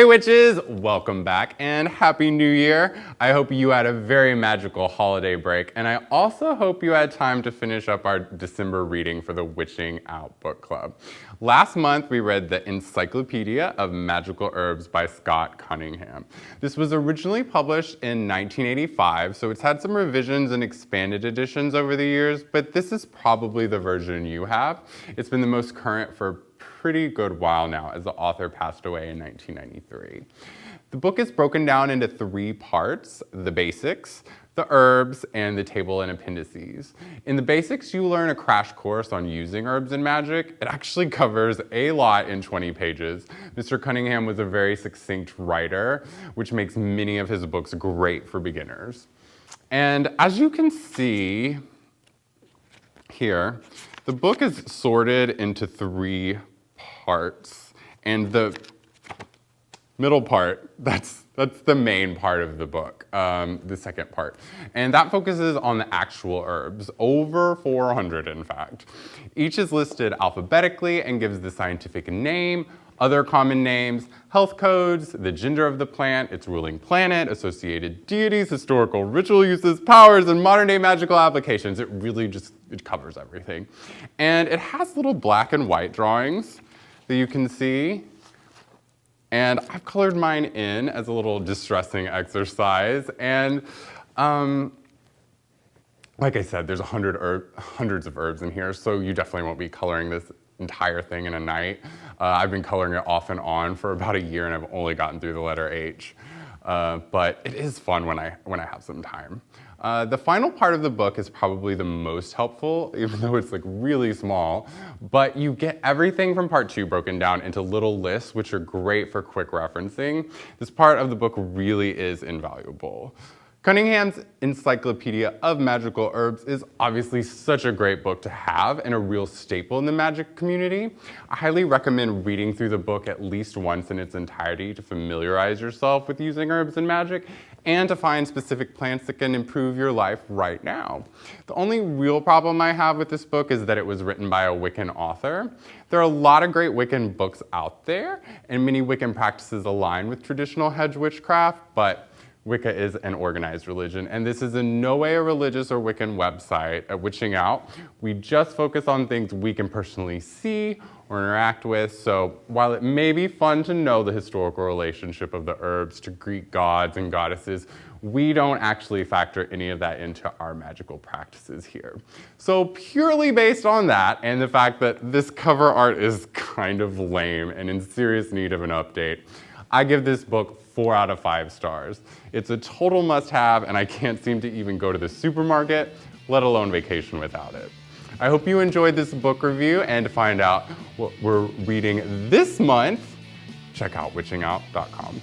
Hey witches, welcome back and Happy New Year. I hope you had a very magical holiday break, and I also hope you had time to finish up our December reading for the Witching Out Book Club. Last month we read the Encyclopedia of Magical Herbs by Scott Cunningham. This was originally published in 1985, so it's had some revisions and expanded editions over the years, but this is probably the version you have. It's been the most current for a pretty good while now, as the author passed away in 1993. The book is broken down into 3 parts: the basics, the herbs, and the table and appendices. In the basics, you learn a crash course on using herbs and magic. It actually covers a lot in 20 pages. Mr. Cunningham was a very succinct writer, which makes many of his books great for beginners. And as you can see here, the book is sorted into 3 parts, and the middle part, that's the main part of the book, the second part. And that focuses on the actual herbs, over 400 in fact. Each is listed alphabetically and gives the scientific name, other common names, health codes, the gender of the plant, its ruling planet, associated deities, historical ritual uses, powers, and modern day magical applications. It really it covers everything. And it has little black and white drawings that you can see. And I've colored mine in as a little distressing exercise. And like I said, there's hundreds of herbs in here, so you definitely won't be coloring this entire thing in a night. I've been coloring it off and on for about a year, and I've only gotten through the letter H. But it is fun when I have some time. The final part of the book is probably the most helpful, even though it's like really small, but you get everything from part 2 broken down into little lists, which are great for quick referencing. This part of the book really is invaluable. Cunningham's Encyclopedia of Magical Herbs is obviously such a great book to have and a real staple in the magic community. I highly recommend reading through the book at least once in its entirety to familiarize yourself with using herbs and magic, and to find specific plants that can improve your life right now. The only real problem I have with this book is that it was written by a Wiccan author. There are a lot of great Wiccan books out there, and many Wiccan practices align with traditional hedge witchcraft, but Wicca is an organized religion, and this is in no way a religious or Wiccan website. At Witching Out, we just focus on things we can personally see or interact with, so while it may be fun to know the historical relationship of the herbs to Greek gods and goddesses, we don't actually factor any of that into our magical practices here. So purely based on that, and the fact that this cover art is kind of lame and in serious need of an update, I give this book 4 out of 5 stars. It's a total must-have, and I can't seem to even go to the supermarket, let alone vacation without it. I hope you enjoyed this book review, and to find out what we're reading this month, check out witchingout.com.